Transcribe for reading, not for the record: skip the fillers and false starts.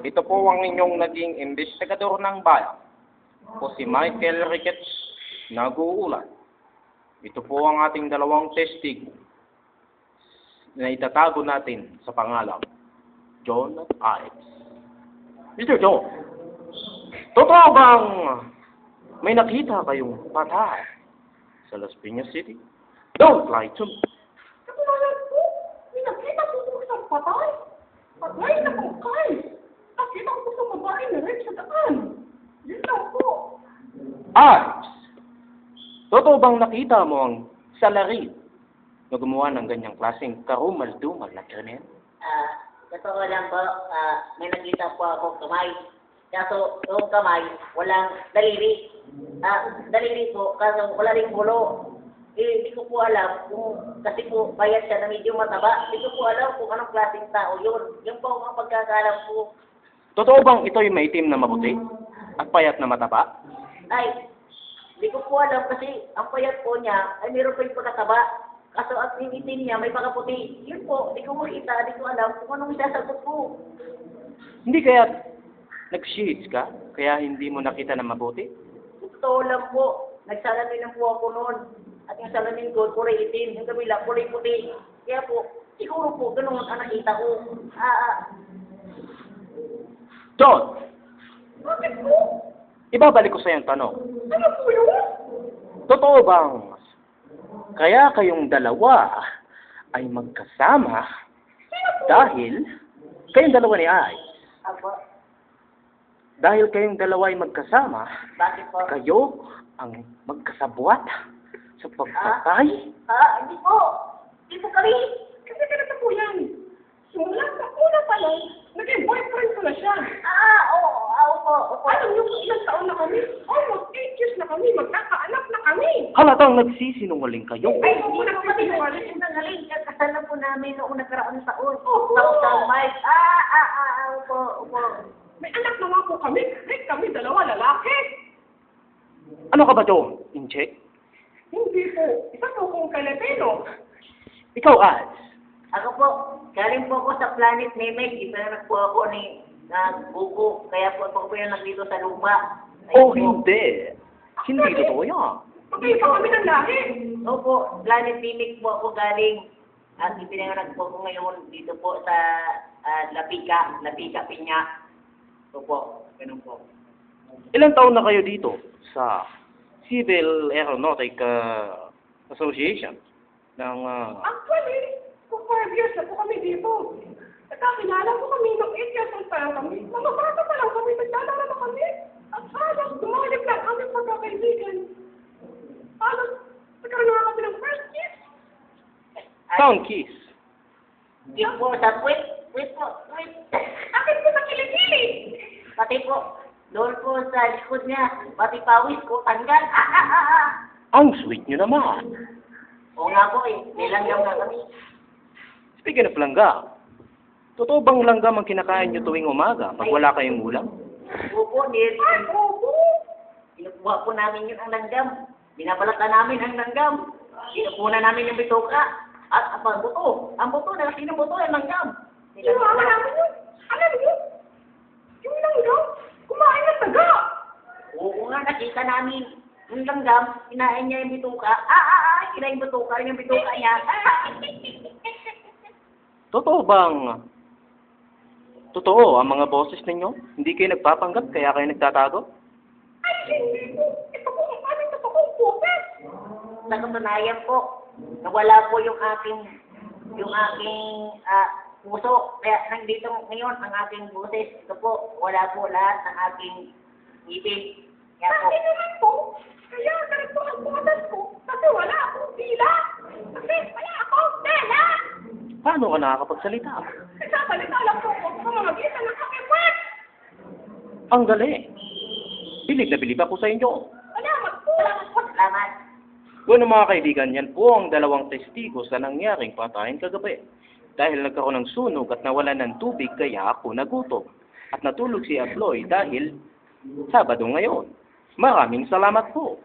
Ito po ang inyong naging investigador ng bayan. Po si Michael Ricketts, nag-uulat. Ito po ang ating dalawang testigo na itatago natin sa pangalang John at Ives. Mr. John, totoo bang may nakita kayong patay sa Las Piñas City? Don't lie to me. Katulad po, may nakita po po isang patay. Patay na po kay. Nakita ko po sa babae na rin sa daan. Yun lang po. Ives, totoo bang nakita mo ang salarin na gumawa ng ganyang klaseng karumal-dumal na krimen? Totoo lang po, may nakita po akong kamay. Kaso yung kamay, walang daliri. Daliri po, kaso wala ring bulo. Hindi ko po alam kung, kasi po bayad siya na medyo mataba. Hindi ko po alam kung anong klaseng tao yun. Yung po ang pagkakalam po. Totoo bang ito'y maitim na maputi at payat na mataba? Ay, hindi ko po alam kasi ang payat po niya ay meron pa yung pagkataba. Kaso at yung itim niya may pagkaputi. Yun po, hindi ko makita, hindi ko alam kung anong isasagot po. Hindi kaya nag-shades ka, kaya hindi mo nakita na mabuti? Totoo lang po, nagsalamin lang po ako noon. At yung salamin ko, kulay itim, yung kabila, kulay puti. Kaya po, siguro po, ganun ang nakita ko. John, Bakit po? ibabalik ko sa iyong tanong. Ano po yun? Totoo bang kaya kayong dalawa ay magkasama dahil kayong dalawa ni Ay? Apo, Dahil kayong dalawa ay magkasama, bakit po? kayo ang magkasabwat sa pagpatay? Hindi po. Hindi po kami. Kasi ganito po yan. Simula sa una pa lang, naging boyfriend ko na siya. Opo. Alam niyo kung ilang taon na kami? Almost 8 years na kami. Magkakaanak na kami. Halatang nagsisinungaling kayo. Ay, Hindi hindi po na kami sinungaling. nagsisinungaling. Kasal na po namin noong nakaraang taon. Opo. Taon Mike. Opo. May anak na nga po kami. Kahit kami dalawa lalaki. Ano ka ba, John? Inche? Hindi po. Isa po kong Filipino. Ikaw, Az. Ako po, galing po ako sa Planet Namek. Ipinanak po ako ni Gugu. Kaya po ako po yung nandito sa lupa. Oh, hindi. Hindi totoo yan. Magkaiba kami ng lahi. Opo, Planet Namek po ako galing. At ipinanak po ako ngayon dito po sa Lapika Pinya. Opo, ganun po. Ilang taon na kayo dito sa Civil Aeronautic Association ng Actually, kung 5 years na po kami dito. Nagkakilala po kami nung 8 years old pa lang kami. Mamabata pa lang kami, naglalaro na kami. At halos dumalip lang aming pagkakaibigan. Halos nagkaroon na kami ng first kiss. Sound Kiss. Yung po sa wait po. Akin po sa kilikili. Pati po, doon po sa likod niya, pati pawis ko, tanggal. Ang sweet nyo naman. Oo nga po nilanggam nga kami. Speaking of langgam, totoo bang langgam ang kinakain nyo tuwing umaga pag wala kayong ulam? Opo, Ay, opo. Kinukuha po namin yun ang langgam. Binabalatan namin ang langgam. Kinukuha namin yung bituka. At ang buto na sinubuto ang langgam. Iwawa namin yun. Alam niyo, yung langgam, kumain ng taga. Oo nga, nakita namin. Yung langgam, kinain niya yung bituka. Kinain yung bituka niya. Totoo ang mga boses ninyo? Hindi kayo nagpapanggap kaya kayo nagtatago? Ay, hindi po. Ito po ang aming totoong boses. Sa katunayan po, nawala po yung aking puso. Kaya nandito ngayon ang aking boses. Ito po, wala po lahat ng aking ibig. Kaya po, Sabi naman po, kaya ganito ang boses ko kasi wala akong dila. Kasi wala akong dila. Paano ka nakakapagsalita? Nagsasalita lang po ako sa mga gisa ng aking web. Ang galing. Bilib na bilib ako sa inyo. Salamat po. salamat. Bueno mga kaibigan, yan po ang dalawang testigo sa nangyaring patayan kagabi. Dahil nagkaroon ng sunog at nawalan ng tubig kaya ako nagutom. At natulog si Abloy dahil Sabado ngayon. Maraming salamat po.